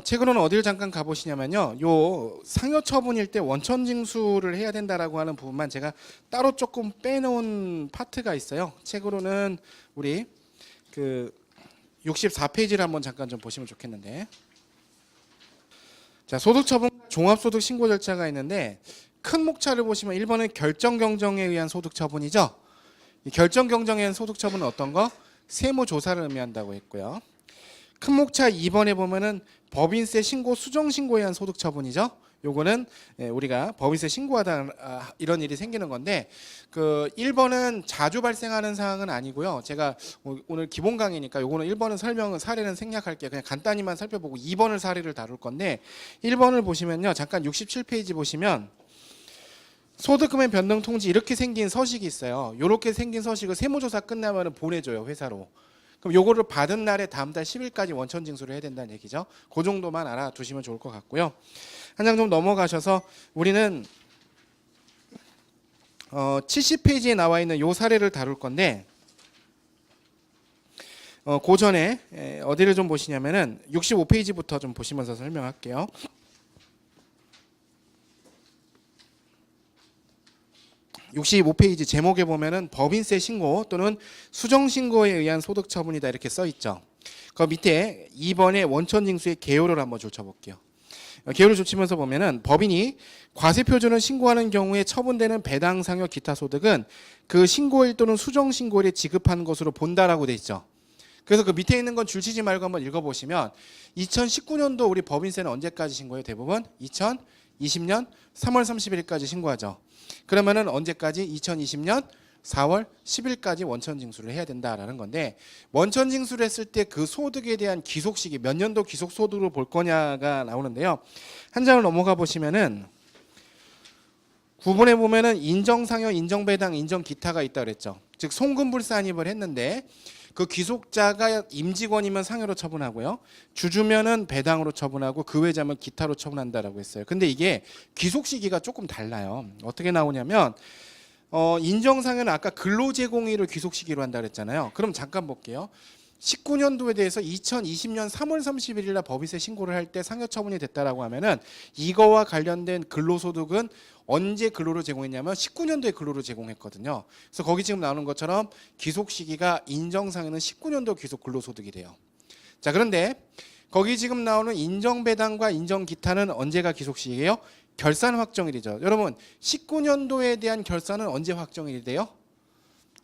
책으로는 어디를 잠깐 가보시냐면요. 요 상여 처분일 때 원천 징수를 해야 된다라고 하는 부분만 제가 따로 조금 빼놓은 파트가 있어요. 책으로는 우리 그 64페이지를 한번 잠깐 좀 보시면 좋겠는데. 자, 소득처분 종합소득 신고 절차가 있는데 큰 목차를 보시면 1번은 결정경정에 의한 소득처분이죠. 이 결정경정에 의한 소득처분은 어떤 거? 세무조사를 의미한다고 했고요. 큰 목차 2번에 보면은 법인세 신고 수정 신고에 의한 소득 처분이죠. 요거는 우리가 법인세 신고하다 이런 일이 생기는 건데 그 1번은 자주 발생하는 사항은 아니고요. 제가 오늘 기본 강의니까 요거는 1번은 설명은 사례는 생략할게요. 그냥 간단히만 살펴보고 2번을 사례를 다룰 건데 1번을 보시면요. 잠깐 67페이지 보시면 소득금의 변동 통지 이렇게 생긴 서식이 있어요. 이렇게 생긴 서식을 세무조사 끝나면 보내줘요. 회사로. 그럼 요거를 받은 날에 다음 달 10일까지 원천 징수를 해야 된다는 얘기죠. 그 정도만 알아두시면 좋을 것 같고요. 한 장 좀 넘어가셔서 우리는 70페이지에 나와 있는 요 사례를 다룰 건데 그 전에 어디를 좀 보시냐면은 65페이지부터 좀 보시면서 설명할게요. (65페이지) 제목에 보면은 법인세 신고 또는 수정 신고에 의한 소득 처분이다 이렇게 써 있죠. 그 밑에 2번의 원천 징수의 개요를 한번 좁혀볼게요. 개요를 좁히면서 보면은 법인이 과세 표준을 신고하는 경우에 처분되는 배당 상여 기타 소득은 그 신고일 또는 수정 신고일에 지급한 것으로 본다라고 돼 있죠. 그래서 그 밑에 있는 건 줄치지 말고 한번 읽어보시면 2019년도 우리 법인세는 언제까지 신고해요? 대부분 2020년 3월 30일까지 신고하죠. 그러면은 언제까지? 2020년 4월 10일까지 원천 징수를 해야 된다라는 건데 원천 징수를 했을 때 그 소득에 대한 귀속 시기 몇 년도 귀속 소득으로 볼 거냐가 나오는데요. 한 장을 넘어가 보시면은 9번에 보면은 인정상여, 인정배당, 인정기타가 있다 그랬죠. 즉 송금불산입을 했는데 그 귀속자가 임직원이면 상여로 처분하고요. 주주면은 배당으로 처분하고 그 외자면 기타로 처분한다라고 했어요. 근데 이게 귀속 시기가 조금 달라요. 어떻게 나오냐면 인정상여는 아까 근로제공일을 귀속 시기로 한다 그랬잖아요. 그럼 잠깐 볼게요. 19년도에 대해서 2020년 3월 31일 날 법인세 신고를 할 때 상여 처분이 됐다라고 하면은 이거와 관련된 근로소득은 언제 근로로 제공했냐면 19년도에 근로로 제공했거든요. 그래서 거기 지금 나오는 것처럼 귀속 시기가 인정상여는 19년도 귀속 근로소득이 돼요. 자, 그런데 거기 지금 나오는 인정배당과 인정기타는 언제가 귀속 시기예요? 결산 확정일이죠. 여러분 19년도에 대한 결산은 언제 확정일이 돼요?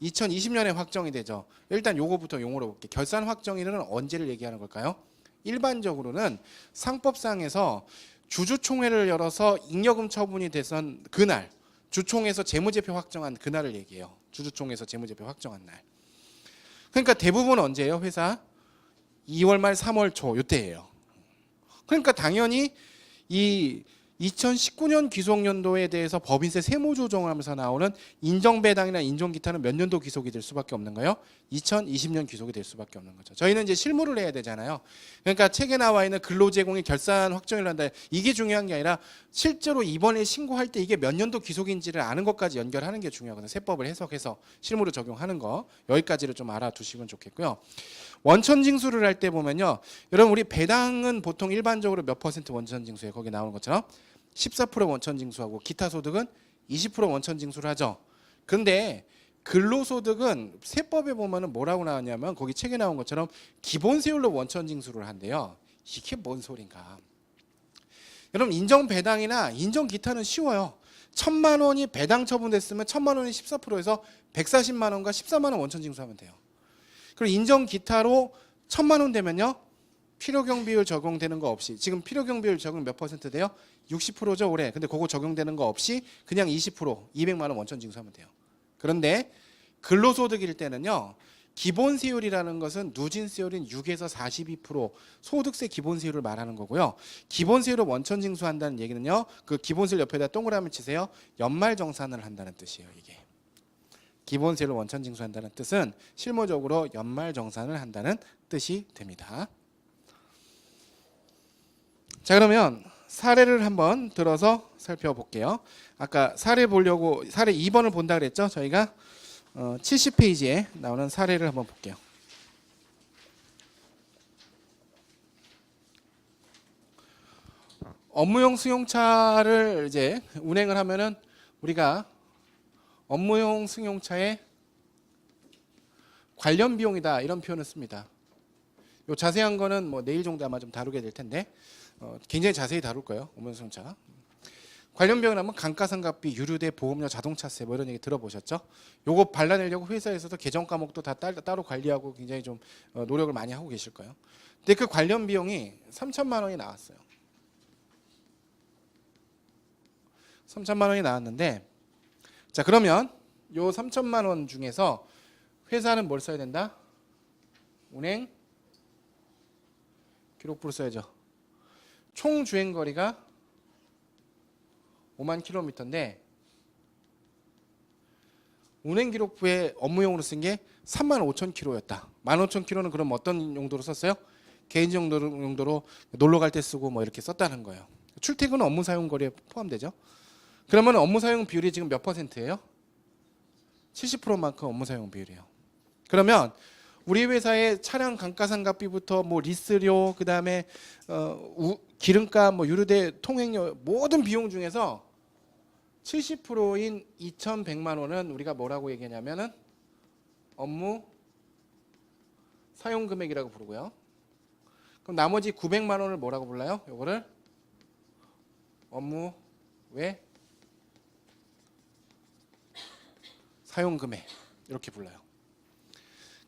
2020년에 확정이 되죠. 일단 요거부터 용어로 볼게요. 결산 확정일은 언제를 얘기하는 걸까요? 일반적으로는 상법상에서 주주총회를 열어서 잉여금 처분이 돼선 그날 주총에서 재무제표 확정한 그날을 얘기해요. 주주총회에서 재무제표 확정한 날. 그러니까 대부분 언제예요? 회사 2월 말 3월 초 요때예요. 그러니까 당연히 이 2019년 귀속연도에 대해서 법인세 세무조정을 하면서 나오는 인정배당이나 인정기타는 몇 년도 귀속이 될 수밖에 없는 거예요? 2020년 귀속이 될 수밖에 없는 거죠. 저희는 이제 실무를 해야 되잖아요. 그러니까 책에 나와 있는 근로제공의 결산 확정을 한다. 이게 중요한 게 아니라 실제로 이번에 신고할 때 이게 몇 년도 귀속인지를 아는 것까지 연결하는 게 중요하거든요. 세법을 해석해서 실무로 적용하는 거. 여기까지를 좀 알아두시면 좋겠고요. 원천 징수를 할 때 보면요. 여러분 우리 배당은 보통 일반적으로 몇 퍼센트 원천 징수예요? 거기 나오는 것처럼 14% 원천 징수하고 기타 소득은 20% 원천 징수를 하죠. 근데 근로소득은 세법에 보면은 뭐라고 나왔냐면 거기 책에 나온 것처럼 기본세율로 원천 징수를 한대요. 이게 뭔 소린가? 여러분 인정배당이나 인정기타는 쉬워요. 1,000만 원이 배당 처분됐으면 1,000만 원이 14%에서 140만 원과 14만 원 원천 징수하면 돼요. 그리고 인정기타로 1,000만 원 되면요. 필요경 비율 적용되는 거 없이 지금 필요경 비율 적용 몇 퍼센트 돼요? 60%죠 올해. 근데 그거 적용되는 거 없이 그냥 20% 200만 원 원천 징수하면 돼요. 그런데 근로소득일 때는요. 기본세율이라는 것은 누진세율인 6에서 42% 소득세 기본세율을 말하는 거고요. 기본세율을 원천 징수한다는 얘기는요. 그 기본세율 옆에다 동그라미 치세요. 연말정산을 한다는 뜻이에요. 이게. 기본세율을 원천 징수한다는 뜻은 실무적으로 연말정산을 한다는 뜻이 됩니다. 자, 그러면 사례를 한번 들어서 살펴볼게요. 아까 사례 보려고 사례 2번을 본다 그랬죠? 저희가 70페이지에 나오는 사례를 한번 볼게요. 업무용 승용차를 이제 운행을 하면은 우리가 업무용 승용차의 관련 비용이다 이런 표현을 씁니다. 요 자세한 거는 뭐 내일 정도 아마 좀 다루게 될 텐데 굉장히 자세히 다룰 거예요. 업무용 승용차. 관련 비용을 하면 감가상각비, 유류대, 보험료, 자동차세 뭐 이런 얘기 들어보셨죠? 요거 발라내려고 회사에서도 계정 과목도 다 따로 관리하고 굉장히 좀 노력을 많이 하고 계실 거예요. 근데 그 관련 비용이 3천만 원이 나왔어요. 3천만 원이 나왔는데 자 그러면 요 3천만 원 중에서 회사는 뭘 써야 된다? 운행 기록부를 써야죠. 총 주행거리가 5만 킬로미터인데 운행기록부에 업무용으로 쓴 게 3만 5천 킬로였다. 1만 5천 킬로는 그럼 어떤 용도로 썼어요? 개인 용도로 놀러 갈 때 쓰고 뭐 이렇게 썼다는 거예요. 출퇴근 업무 사용 거리에 포함되죠. 그러면 업무 사용 비율이 지금 몇 %예요? 70%만큼 업무 사용 비율이에요. 그러면 우리 회사의 차량 감가상각비부터 뭐 리스료 그다음에 기름값 뭐 유류대 통행료 모든 비용 중에서 70%인 2,100만 원은 우리가 뭐라고 얘기하냐면은 업무 사용 금액이라고 부르고요. 그럼 나머지 900만 원을 뭐라고 불러요? 요거를 업무 외 사용 금액 이렇게 불러요.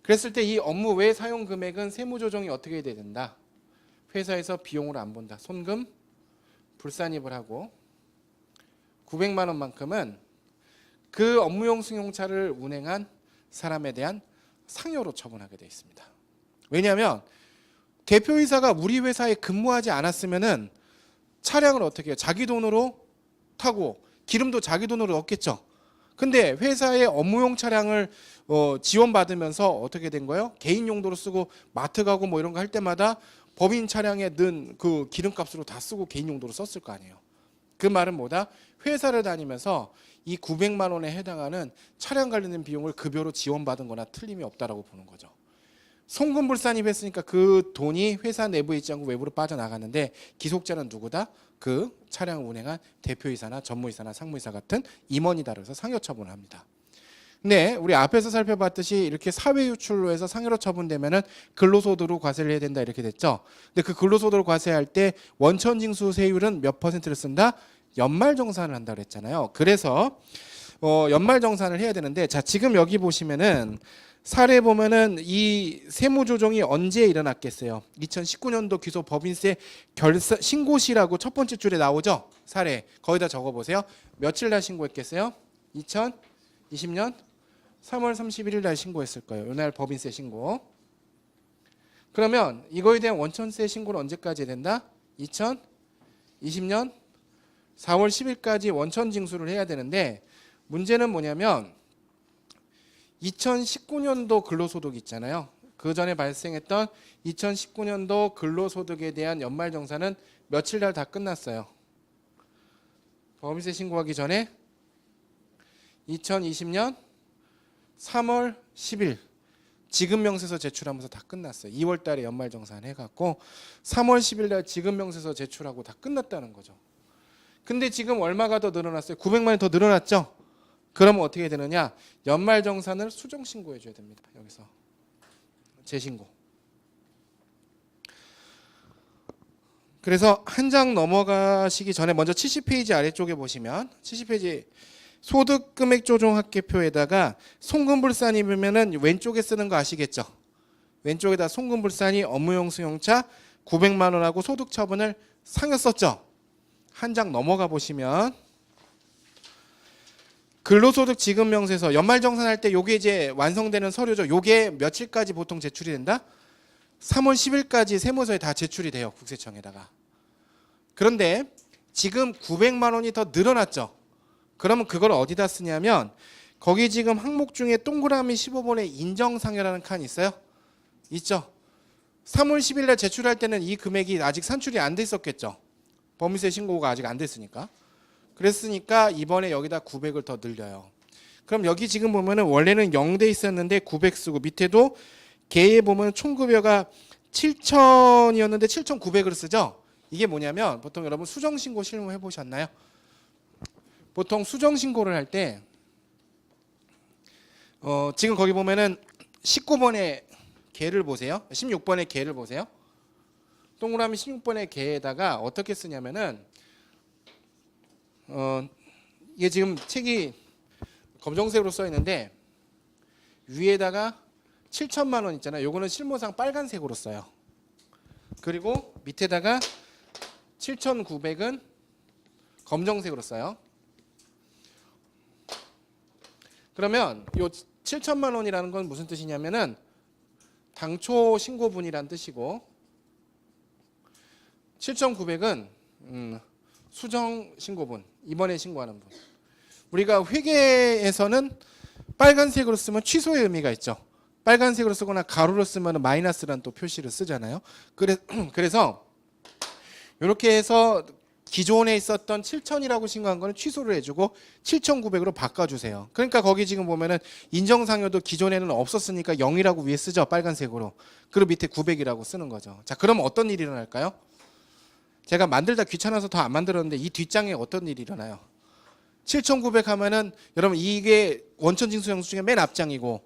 그랬을 때 이 업무 외 사용 금액은 세무 조정이 어떻게 돼야 된다? 회사에서 비용으로 안 본다. 손금 불산입을 하고 900만 원만큼은 그 업무용 승용차를 운행한 사람에 대한 상여로 처분하게 되어 있습니다. 왜냐하면 대표이사가 우리 회사에 근무하지 않았으면은 차량을 어떻게 해요? 자기 돈으로 타고 기름도 자기 돈으로 넣겠죠. 근데 회사의 업무용 차량을 지원받으면서 어떻게 된 거예요? 개인 용도로 쓰고 마트 가고 뭐 이런 거 할 때마다 법인 차량에 넣은 그 기름값으로 다 쓰고 개인 용도로 썼을 거 아니에요. 그 말은 뭐다? 회사를 다니면서 이 900만 원에 해당하는 차량 관련된 비용을 급여로 지원받은 거나 틀림이 없다라고 보는 거죠. 송금불산입했으니까 그 돈이 회사 내부에 있지 않고 외부로 빠져나갔는데 기속자는 누구다? 그 차량을 운행한 대표이사나 전무이사나 상무이사 같은 임원이다. 그래서 상여 처분을 합니다. 네, 우리 앞에서 살펴봤듯이 이렇게 사회 유출로 해서 상여로 처분되면은 근로소득으로 과세를 해야 된다 이렇게 됐죠. 근데 그 근로소득으로 과세할 때 원천징수 세율은 몇 %를 쓴다? 연말정산을 한다 그랬잖아요. 그래서 연말정산을 해야 되는데 자 지금 여기 보시면은 사례 보면은 이 세무조정이 언제 일어났겠어요? 2019년도 기소 법인세 신고시라고 첫 번째 줄에 나오죠? 사례 거기다 적어보세요. 며칠 날 신고했겠어요? 2020년 3월 31일 날 신고했을 거예요. 이날 법인세 신고. 그러면 이거에 대한 원천세 신고는 언제까지 된다? 2020년 4월 10일까지 원천 징수를 해야 되는데 문제는 뭐냐면 2019년도 근로소득 있잖아요. 그 전에 발생했던 2019년도 근로소득에 대한 연말정산은 며칠 날 다 끝났어요. 법인세 신고하기 전에 2020년 3월 10일 지급명세서 제출하면서 다 끝났어요. 2월 달에 연말정산 해갖고 3월 10일 날 지급명세서 제출하고 다 끝났다는 거죠. 근데 지금 얼마가 더 늘어났어요? 900만 원이 더 늘어났죠? 그러면 어떻게 되느냐? 연말정산을 수정신고해 줘야 됩니다. 여기서 재신고. 그래서 한 장 넘어가시기 전에 먼저 70페이지 아래쪽에 보시면 70페이지 소득금액 조정 합계표에다가 송금불산입으면은 왼쪽에 쓰는 거 아시겠죠? 왼쪽에다 송금불산이 업무용 승용차 900만 원하고 소득처분을 상여 썼죠? 한 장 넘어가 보시면 근로소득 지급명세서 연말정산할 때 요게 이제 완성되는 서류죠. 요게 며칠까지 보통 제출이 된다? 3월 10일까지 세무서에 다 제출이 돼요. 국세청에다가. 그런데 지금 900만 원이 더 늘어났죠. 그러면 그걸 어디다 쓰냐면 거기 지금 항목 중에 동그라미 15번에 인정상여라는 칸이 있어요. 있죠. 3월 10일 날 제출할 때는 이 금액이 아직 산출이 안 돼 있었겠죠. 법인세 신고가 아직 안 됐으니까. 그랬으니까 이번에 여기다 900을 더 늘려요. 그럼 여기 지금 보면은 원래는 0돼 있었는데 900 쓰고 밑에도 개에 보면 총급여가 7,000이었는데 7,900을 쓰죠. 이게 뭐냐면 보통 여러분 수정신고 실무 해보셨나요? 보통 수정신고를 할 때 지금 거기 보면은 19번의 개를 보세요. 16번의 개를 보세요. 동그라미 16번의 개에다가 어떻게 쓰냐면은 이게 지금 책이 검정색으로 써 있는데 위에다가 7천만 원 있잖아요. 요거는 실무상 빨간색으로 써요. 그리고 밑에다가 7,900은 검정색으로 써요. 그러면 요 7천만 원이라는 건 무슨 뜻이냐면은 당초 신고분이란 뜻이고 7,900은 수정 신고분, 이번에 신고하는 분. 우리가 회계에서는 빨간색으로 쓰면 취소의 의미가 있죠. 빨간색으로 쓰거나 가로로 쓰면 마이너스라는 또 표시를 쓰잖아요. 그래서 이렇게 해서 기존에 있었던 7,000이라고 신고한 거는 취소를 해주고 7,900으로 바꿔주세요. 그러니까 거기 지금 보면은 인정상여도 기존에는 없었으니까 0이라고 위에 쓰죠. 빨간색으로. 그리고 밑에 900이라고 쓰는 거죠. 자, 그럼 어떤 일이 일어날까요? 제가 만들다 귀찮아서 더 안 만들었는데 이 뒷장에 어떤 일이 일어나요? 7,900 하면은 여러분 이게 원천징수 형수 중에 맨 앞장이고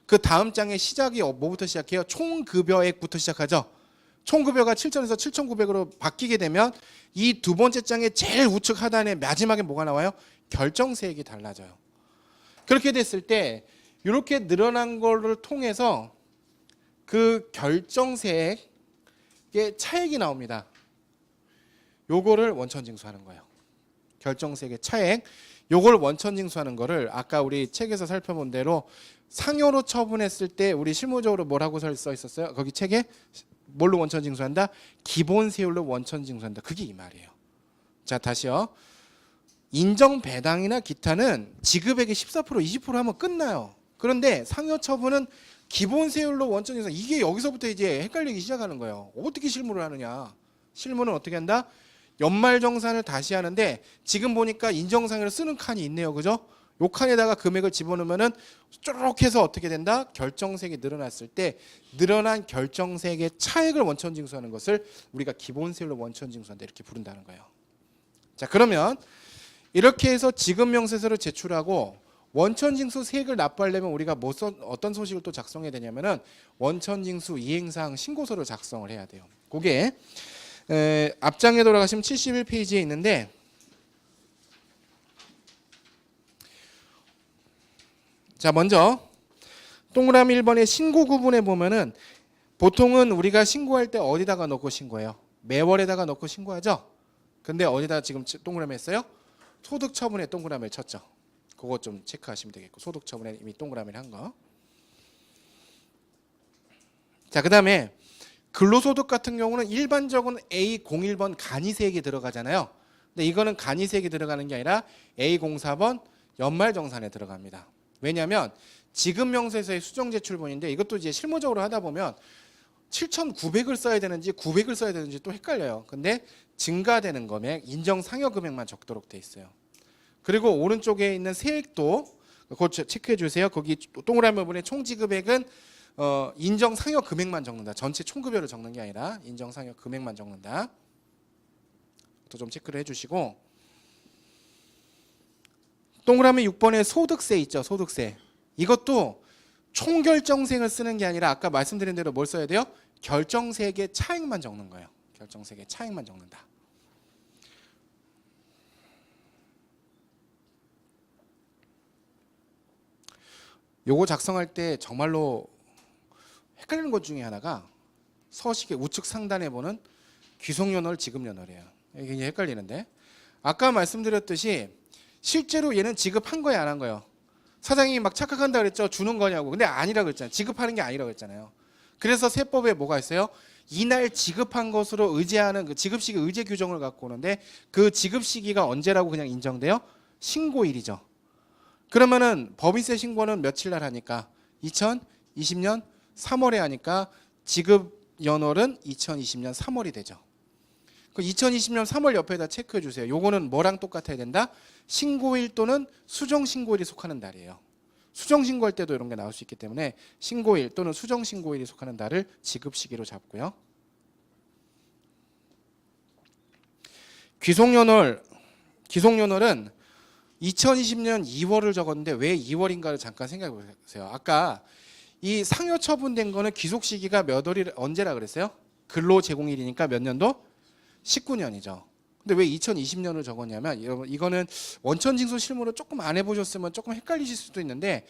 그 다음 장의 시작이 뭐부터 시작해요? 총급여액부터 시작하죠. 총급여가 7,000에서 7,900으로 바뀌게 되면 이 두 번째 장의 제일 우측 하단에 마지막에 뭐가 나와요? 결정세액이 달라져요. 그렇게 됐을 때 이렇게 늘어난 거를 통해서 그 결정세액의 차액이 나옵니다. 요거를 원천징수하는 거예요. 결정세액의 차액, 요걸 원천징수하는 거를 아까 우리 책에서 살펴본 대로 상여로 처분했을 때 우리 실무적으로 뭐라고 써 있었어요? 거기 책에 뭘로 원천징수한다? 기본세율로 원천징수한다. 그게 이 말이에요. 자, 다시요. 인정배당이나 기타는 지급액의 14%, 20% 하면 끝나요. 그런데 상여처분은 기본세율로 원천징수. 이게 여기서부터 이제 헷갈리기 시작하는 거예요. 어떻게 실무를 하느냐? 실무는 어떻게 한다? 연말정산을 다시 하는데 지금 보니까 인정상여를 쓰는 칸이 있네요. 그죠? 요 칸에다가 금액을 집어넣으면은 쪼록 해서 어떻게 된다? 결정세액이 늘어났을 때 늘어난 결정세액의 차액을 원천징수하는 것을 우리가 기본세율로 원천징수한다 이렇게 부른다는 거예요. 자, 그러면 이렇게 해서 지급명세서를 제출하고 원천징수 세액을 납부하려면 우리가 어떤 소식을 또 작성해야 되냐면은 원천징수 이행사항 신고서를 작성을 해야 돼요. 그게 앞장에 돌아가시면 71페이지에 있는데 자, 먼저 동그라미 1번의 신고 구분에 보면은 보통은 우리가 신고할 때 어디다가 넣고 신고해요? 매월에다가 넣고 신고하죠? 근데 어디다 지금 동그라미 했어요? 소득 처분에 동그라미를 쳤죠. 그거 좀 체크하시면 되겠고 소득 처분에 이미 동그라미를 한 거. 자, 그다음에 근로소득 같은 경우는 일반적으로 A01번 간이세액이 들어가잖아요. 근데 이거는 간이세액이 들어가는 게 아니라 A04번 연말정산에 들어갑니다. 왜냐하면 지급명세서의 수정제출본인데 이것도 이제 실무적으로 하다 보면 7,900을 써야 되는지 900을 써야 되는지 또 헷갈려요. 근데 증가되는 금액, 인정상여 금액만 적도록 돼 있어요. 그리고 오른쪽에 있는 세액도 그거 체크해 주세요. 거기 동그라미 부분에 총지급액은 인정상여 금액만 적는다. 전체 총급여를 적는 게 아니라 인정상여 금액만 적는다. 또 좀 체크를 해주시고 동그라미 6번에 소득세 있죠. 소득세. 이것도 총결정세액을 쓰는 게 아니라 아까 말씀드린 대로 뭘 써야 돼요? 결정세액의 차액만 적는 거예요. 결정세액의 차액만 적는다. 요거 작성할 때 정말로 헷갈리는 것 중에 하나가 서식의 우측 상단에 보는 귀속연월 지급연월이에요. 이게 굉장히 헷갈리는데 아까 말씀드렸듯이 실제로 얘는 지급한 거야 안 한 거예요? 사장님이 막 착각한다 그랬죠. 주는 거냐고. 근데 아니라고 그랬잖아요. 지급하는 게 아니라고 했잖아요. 그래서 세법에 뭐가 있어요? 이날 지급한 것으로 의제하는 그 지급시기 의제 규정을 갖고 오는데 그 지급시기가 언제라고 그냥 인정돼요? 신고일이죠. 그러면은 법인세 신고는 며칠 날 하니까 2020년 3월에 하니까 지급 연월은 2020년 3월이 되죠. 그 2020년 3월 옆에다 체크해 주세요. 요거는 뭐랑 똑같아야 된다? 신고일 또는 수정신고일이 속하는 달이에요. 수정신고할 때도 이런 게 나올 수 있기 때문에 신고일 또는 수정신고일이 속하는 달을 지급시기로 잡고요. 기속연월은 2020년 2월을 적었는데 왜 2월인가를 잠깐 생각해 보세요. 아까 이 상여 처분된 거는 귀속 시기가 몇 월이 언제라 그랬어요? 근로 제공일이니까 몇 년도? 19년이죠. 근데 왜 2020년을 적었냐면 이거는 원천징수 실무를 조금 안 해보셨으면 조금 헷갈리실 수도 있는데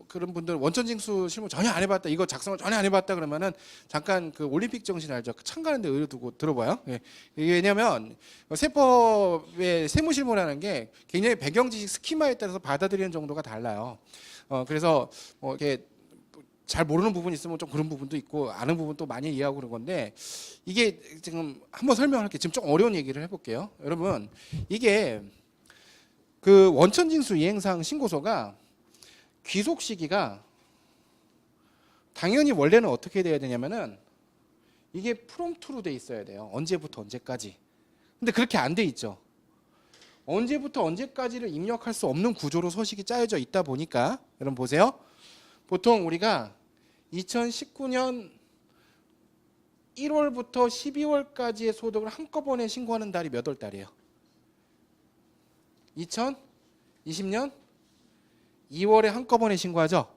그런 분들 원천징수 실무 전혀 안 해봤다, 이거 작성을 전혀 안 해봤다 그러면은 잠깐 그 올림픽 정신 알죠? 참가하는데 의료 두고 들어봐요. 예. 이게 왜냐면 세법의 세무실무라는 게 굉장히 배경지식 스키마에 따라서 받아들이는 정도가 달라요. 그래서 이렇게 잘 모르는 부분이 있으면 좀 그런 부분도 있고 아는 부분도 많이 이해하고 그런 건데, 이게 지금 한번 설명할게요. 지금 좀 어려운 얘기를 해볼게요. 여러분, 이게 그 원천징수 이행사항 신고서가 귀속 시기가 당연히 원래는 어떻게 돼야 되냐면은 이게 프롬프트로 돼 있어야 돼요. 언제부터 언제까지. 근데 그렇게 안 돼 있죠. 언제부터 언제까지를 입력할 수 없는 구조로 서식이 짜여져 있다 보니까, 여러분 보세요. 보통 우리가 2019년 1월부터 12월까지의 소득을 한꺼번에 신고하는 달이 몇 월 달이에요? 2020년 2월에 한꺼번에 신고하죠.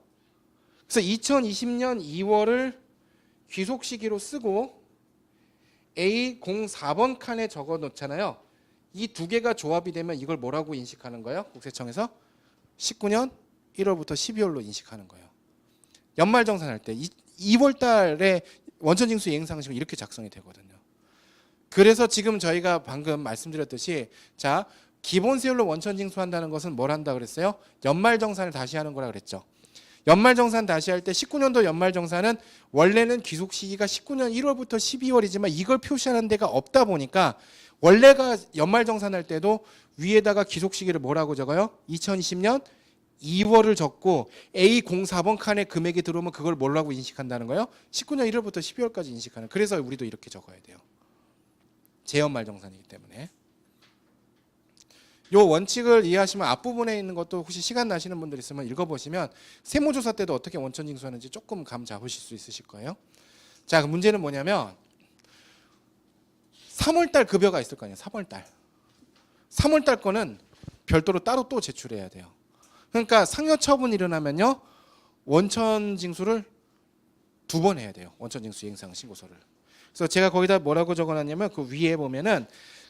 그래서 2020년 2월을 귀속 시기로 쓰고 A04번 칸에 적어 놓잖아요. 이 두 개가 조합이 되면 이걸 뭐라고 인식하는 거예요? 국세청에서 19년 1월부터 12월로 인식하는 거예요. 연말정산할 때 2월 달에 원천징수 이행상식은 이렇게 작성이 되거든요. 그래서 지금 저희가 방금 말씀드렸듯이, 자, 기본세율로 원천징수한다는 것은 뭘 한다 그랬어요? 연말정산을 다시 하는 거라 그랬죠. 연말정산 다시 할 때 19년도 연말정산은 원래는 귀속 시기가 19년 1월부터 12월이지만 이걸 표시하는 데가 없다 보니까 원래가 연말정산할 때도 위에다가 귀속 시기를 뭐라고 적어요? 2020년 2월을 적고 A04번 칸에 금액이 들어오면 그걸 뭐라고 인식한다는 거예요? 19년 1월부터 12월까지 인식하는. 그래서 우리도 이렇게 적어야 돼요. 재연말정산이기 때문에. 이 원칙을 이해하시면 앞부분에 있는 것도 혹시 시간 나시는 분들 있으면 읽어보시면 세무조사 때도 어떻게 원천징수하는지 조금 감 잡으실 수 있으실 거예요. 자, 그 문제는 뭐냐면 3월달 급여가 있을 거 아니에요. 3월달 거는 별도로 따로 또 제출해야 돼요. 그러니까 상여 처분이 일어나면요, 원천징수를 2번 해야 돼요. 원천징수 이행사항 신고서를. 그래서 제가 거기다 뭐라고 적어놨냐면 그 위에 보면은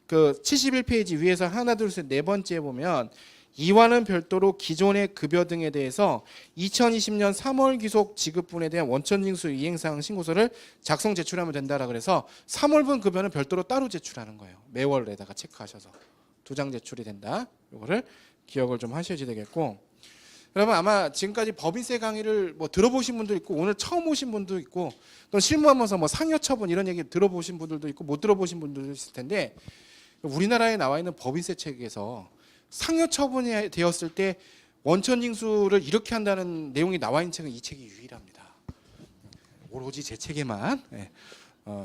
그 71페이지 위에서 하나 둘 셋 네 번째에 보면 이와는 별도로 기존의 급여 등에 대해서 2020년 3월 귀속 지급분에 대한 원천징수 이행사항 신고서를 작성 제출하면 된다라 그래서 3월분 급여는 별도로 따로 제출하는 거예요. 매월에다가 체크하셔서 2장 제출이 된다. 이거를 기억을 좀 하셔야 되겠고, 여러분 아마 지금까지 법인세 강의를 뭐 들어보신 분도 있고 오늘 처음 오신 분도 있고 또 실무하면서 뭐 상여 처분 이런 얘기 들어보신 분들도 있고 못 들어보신 분들도 있을 텐데, 우리나라에 나와 있는 법인세 책에서 상여 처분이 되었을 때 원천징수를 이렇게 한다는 내용이 나와 있는 책은 이 책이 유일합니다. 오로지 제 책에만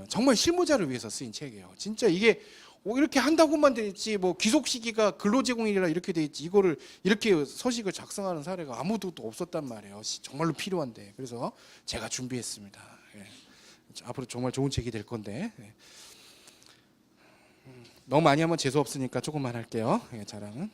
정말 실무자를 위해서 쓰인 책이에요. 진짜 이게 이렇게 한다고만 돼 있지 뭐 귀속 시기가 근로제공일이라 이렇게 돼 있지 이거를 이렇게 서식을 작성하는 사례가 아무도 또 없었단 말이에요. 정말로 필요한데. 그래서 제가 준비했습니다. 앞으로 정말 좋은 책이 될 건데 너무 많이 하면 재수 없으니까 조금만 할게요. 자랑은.